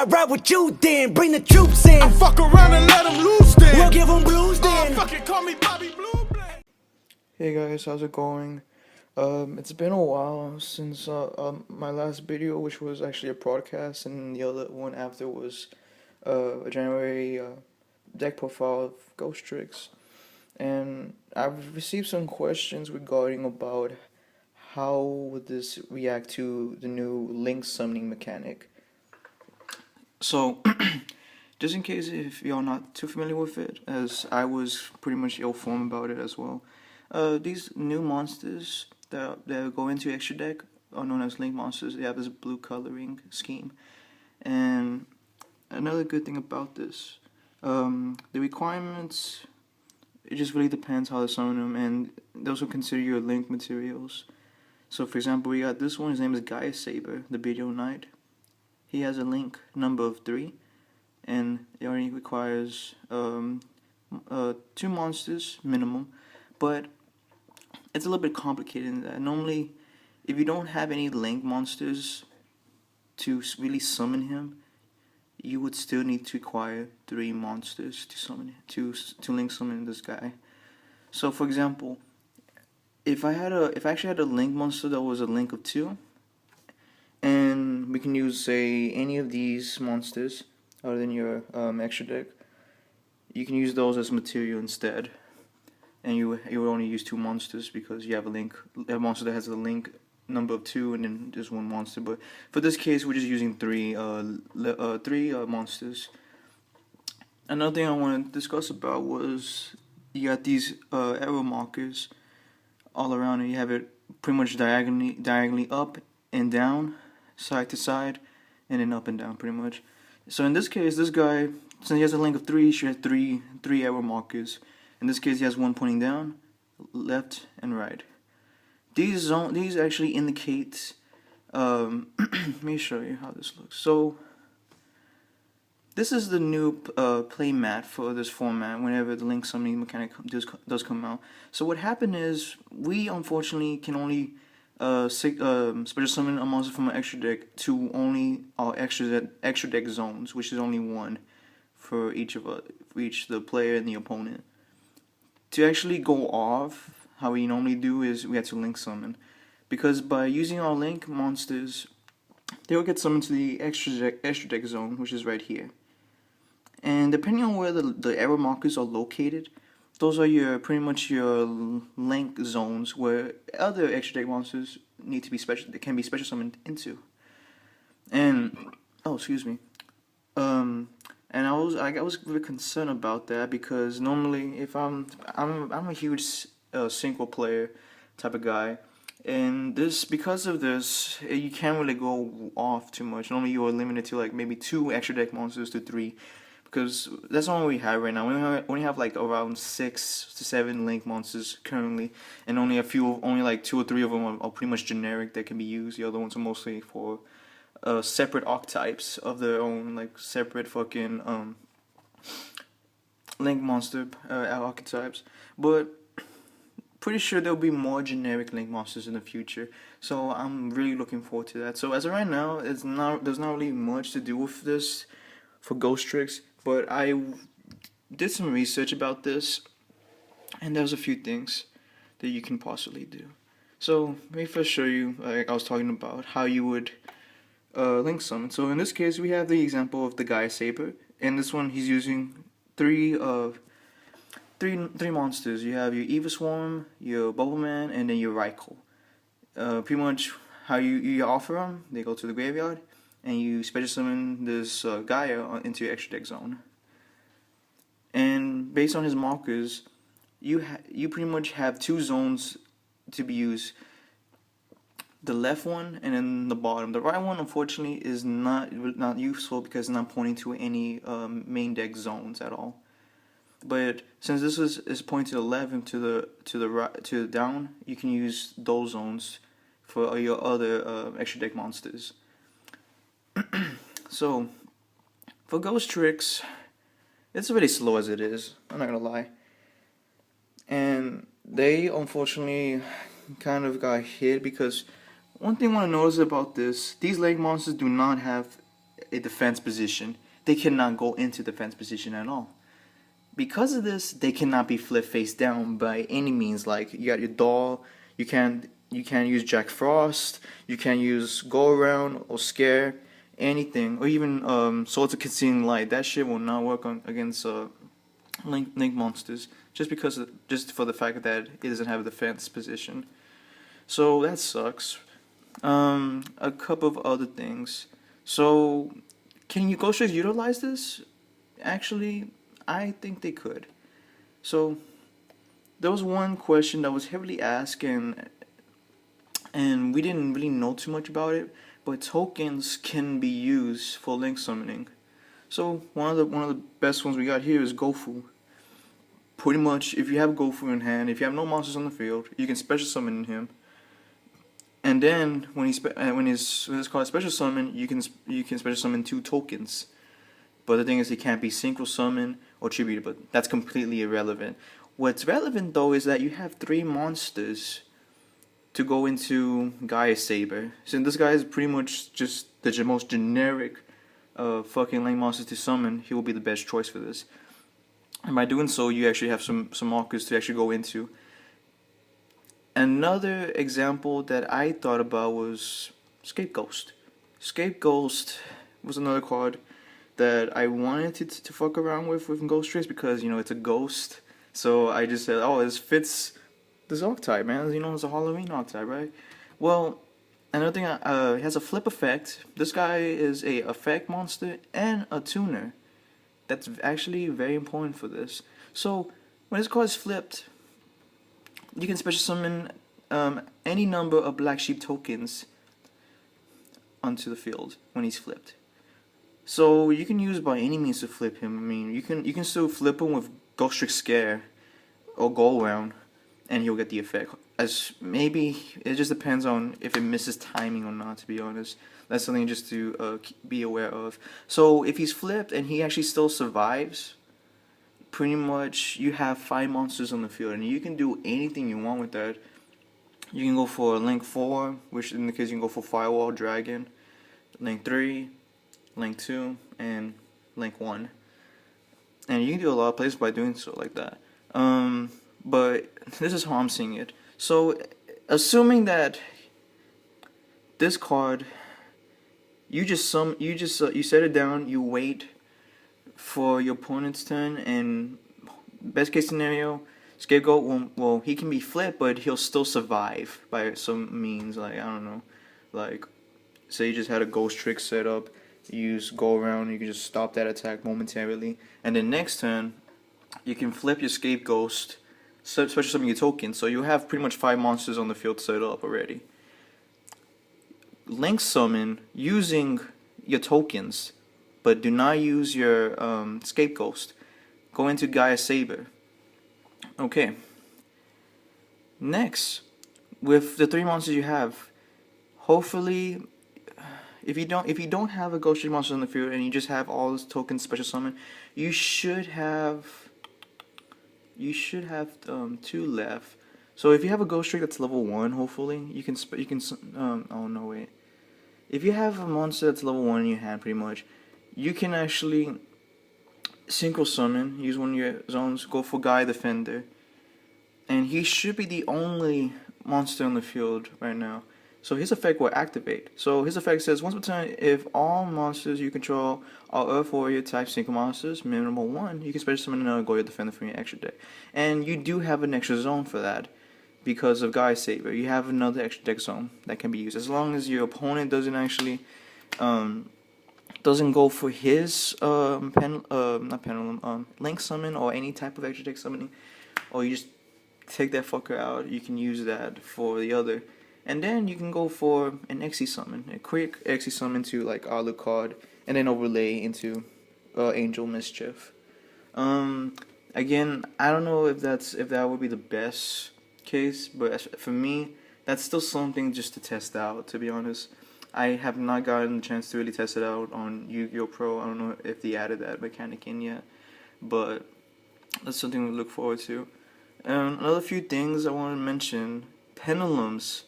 ride with you then, bring the troops in. I fuck around and let them loose then. We'll give them blues then. Fucking call me Bobby Blue Blade. Hey guys, how's it going? It's been a while since my last video, which was actually a broadcast, and the other one after was a January deck profile of Ghostricks. And I've received some questions regarding about how would this react to the new link summoning mechanic. So, just in case if y'all not too familiar with it, as I was pretty much ill-informed about it as well, these new monsters that go into extra deck are known as link monsters. They have this blue coloring scheme. And another good thing about this, the requirements, it just really depends how to summon them, and those will consider your link materials. So for example, we got this one, his name is Gaia Saber, the Video Knight. He has a link number of 3, and it only requires 2 monsters minimum, but it's a little bit complicated in that. Normally, if you don't have any link monsters to really summon him, you would still need to acquire 3 monsters to summon to link summon this guy. So for example, if I actually had a link monster that was a link of 2, and we can use, say, any of these monsters other than your extra deck, you can use those as material instead, and you would only use 2 monsters because you have a monster that has a link number of 2 and then just 1 monster. But for this case, we're just using 3 monsters. Another thing I want to discuss about was you got these arrow markers all around, and you have it pretty much diagonally up and down, side to side, and then up and down pretty much. So in this case, this guy, since he has a link of 3, he should have three arrow markers. In this case, he has 1 pointing down, left and right. These actually indicate, let me show you how this looks. So this is the new play mat for this format whenever the link summoning mechanic does come out. So what happened is, we unfortunately can only special summon a monster from an extra deck to only our extra deck zones, which is only 1 for each the player and the opponent. To actually go off how we normally do is we have to link summon, because by using our link monsters, they will get summoned to the extra deck zone, which is right here. And depending on where the arrow markers are located, those are pretty much your link zones where other extra deck monsters can be special summoned into. And excuse me. And I was very concerned about that, because normally if I'm a huge single player type of guy, and because of this, you can't really go off too much. Normally you are limited to like maybe 2 extra deck monsters to 3, because that's all we have right now. We only have like around 6 to 7 link monsters currently, and only like 2 or 3 of them are pretty much generic that can be used. The other ones are mostly for separate archetypes of their own, like separate fucking link monster archetypes. But pretty sure there'll be more generic link monsters in the future, so I'm really looking forward to that. So as of right now, there's not really much to do with this for Ghostricks, but I did some research about this, and there's a few things that you can possibly do. So let me first show you, like I was talking about, how you would link summon. So in this case, we have the example of the Gaia Saber, and this one he's using 3 monsters. You have your Eva Swarm, your Bubble Man, and then your Raikou. Pretty much how you offer them, they go to the graveyard, and you special summon this Gaia into your extra deck zone. And based on his markers, you pretty much have 2 zones to be used. The left one and then the bottom. The right one, unfortunately, is not useful because it's not pointing to any main deck zones at all. But since this is pointing to the left and to the right, to the down, you can use those zones for your other extra deck monsters. So for Ghostricks, it's really slow as it is. I'm not gonna lie. And they unfortunately kind of got hit because one thing I want to notice about this: these link monsters do not have a defense position. They cannot go into defense position at all. Because of this, they cannot be flipped face down by any means. Like, you got your doll, you can't use Jack Frost, you can't use Go Around or Scare, anything, or even Swords of Concealing Light. That shit will not work against Link monsters, just for the fact that it doesn't have a defense position. So that sucks. A couple of other things. So, can you Ghostrick utilize this? Actually, I think they could. So, there was one question that was heavily asked, and we didn't really know too much about it, but tokens can be used for link summoning. So one of the best ones we got here is Gofu. Pretty much, if you have Gofu in hand, if you have no monsters on the field, you can special summon him. And then when it's called special summon, you can special summon 2 tokens. But the thing is, it can't be synchro summon or tributed, but that's completely irrelevant. What's relevant though is that you have 3 monsters to go into Gaia Saber. So this guy is pretty much just the most generic fucking link monster to summon. He will be the best choice for this. And by doing so, you actually have some markers to actually go into. Another example that I thought about was Scapegoat. Scapegoat was another card that I wanted to fuck around with Ghostrick because, you know, it's a ghost. So I just said, oh, this fits this archetype, man. You know, it's a Halloween archetype, right? Well, another thing, it has a flip effect. This guy is a effect monster and a tuner. That's actually very important for this. So when this card is flipped, you can special summon any number of black sheep tokens onto the field when he's flipped. So you can use by any means to flip him. I mean, you can still flip him with Ghostrick Scare or Go Around, and he'll get the effect. As maybe it just depends on if it misses timing or not. To be honest, that's something just to be aware of. So if he's flipped and he actually still survives, pretty much you have 5 monsters on the field, and you can do anything you want with that. You can go for Link 4, which in the case you can go for Firewall Dragon, Link 3. Link 2, and Link 1. And you can do a lot of plays by doing so like that. But this is how I'm seeing it. So, assuming that this card, you set it down, you wait for your opponent's turn, and best case scenario, Scapegoat well, he can be flipped, but he'll still survive by some means. Like, I don't know, like, say you just had a Ghostrick set up. You use Go Around, you can just stop that attack momentarily, and then next turn you can flip your Scapegoat, special summon your token, so you have pretty much 5 monsters on the field set up already. Link summon using your tokens, but do not use your Scapegoat. Go into Gaia Saber. Okay. Next, with the 3 monsters you have, hopefully, if you don't have a Ghostrick monster on the field and you just have all those tokens special summon, you should have 2 left. So if you have a Ghostrick that's level 1, hopefully you can oh no wait. If you have a monster that's level 1 in your hand, pretty much, you can actually synchro summon, use one of your zones, go for Gaia Defender, and he should be the only monster on the field right now. So his effect will activate. So his effect says, once per turn, if all monsters you control are Earth Warrior type synchro monsters, minimum 1, you can special summon another Gaia Defender from your extra deck. And you do have an extra zone for that because of Gaia Saber. You have another extra deck zone that can be used. As long as your opponent doesn't actually, doesn't go for his link summon or any type of extra deck summoning, or you just take that fucker out, you can use that for the other. And then you can go for an Xe summon, a quick Xe summon to like Alucard, and then overlay into Angel Mischief. Again, I don't know if that would be the best case, but for me, that's still something just to test out. To be honest, I have not gotten a chance to really test it out on Yu-Gi-Oh! Pro. I don't know if they added that mechanic in yet, but that's something we look forward to. Another few things I want to mention: Pendulums.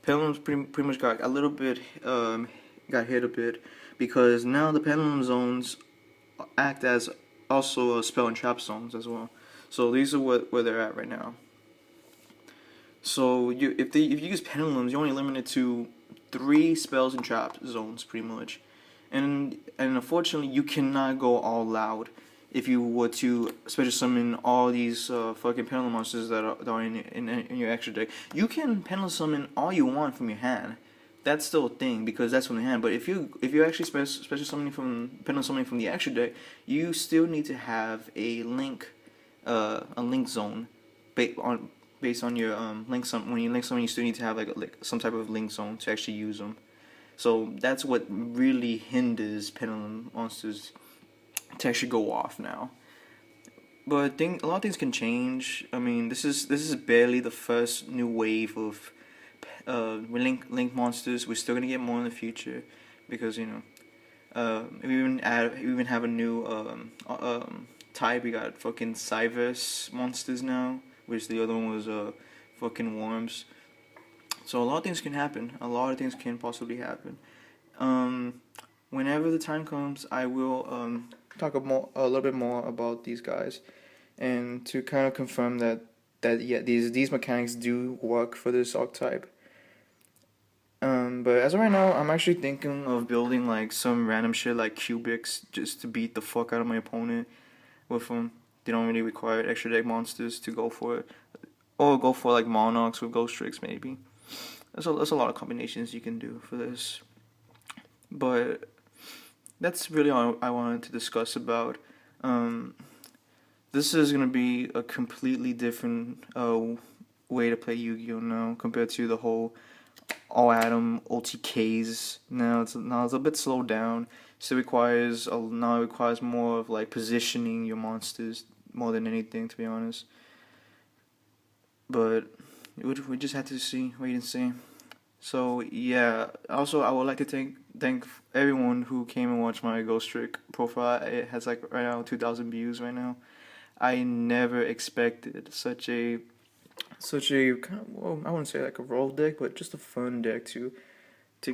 Pendulums pretty much got a little bit, got hit a bit, because now the pendulum zones act as also a spell and trap zones as well. So these are where they're at right now. So if you use pendulums, you're only limited to 3 spells and trap zones pretty much, and unfortunately you cannot go all loud if you were to special summon all these fucking pendulum monsters that are in your extra deck. You can pendulum summon all you want from your hand. That's still a thing because that's from the hand. But if you actually special summoning from pendulum summoning from the extra deck, you still need to have a link zone based on your link summon. When you link summon, you still need to have like some type of link zone to actually use them. So that's what really hinders pendulum monsters to actually go off now. But a lot of things can change. I mean, this is barely the first new wave of link monsters. We're still gonna get more in the future because we even have a new type. We got fucking Cyverse monsters now, which the other one was fucking worms. So a lot of things can happen. A lot of things can possibly happen. Whenever the time comes, I will talk a little bit more about these guys, and to kind of confirm that yeah, these mechanics do work for this archetype. But as of right now, I'm actually thinking of building like some random shit like cubics just to beat the fuck out of my opponent with them. They don't really require extra deck monsters to go for it, or go for like monarchs with Ghostricks maybe. There's a lot of combinations you can do for this, but that's really all I wanted to discuss about. This is gonna be a completely different way to play Yu-Gi-Oh now compared to the whole all atom OTKs. Now it's a bit slowed down. So it requires more of like positioning your monsters more than anything, to be honest. But we just have to wait and see. So yeah. Also, I would like to thank everyone who came and watched my Ghostrick profile. It has like right now 2,000 views right now. I never expected such a kind of, well, I wouldn't say like a roll deck, but just a fun deck to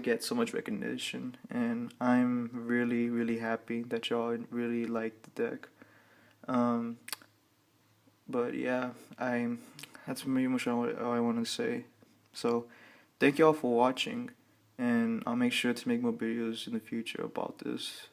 get so much recognition, and I'm really, really happy that y'all really liked the deck. But yeah, that's pretty much all I want to say. So thank y'all for watching, and I'll make sure to make more videos in the future about this.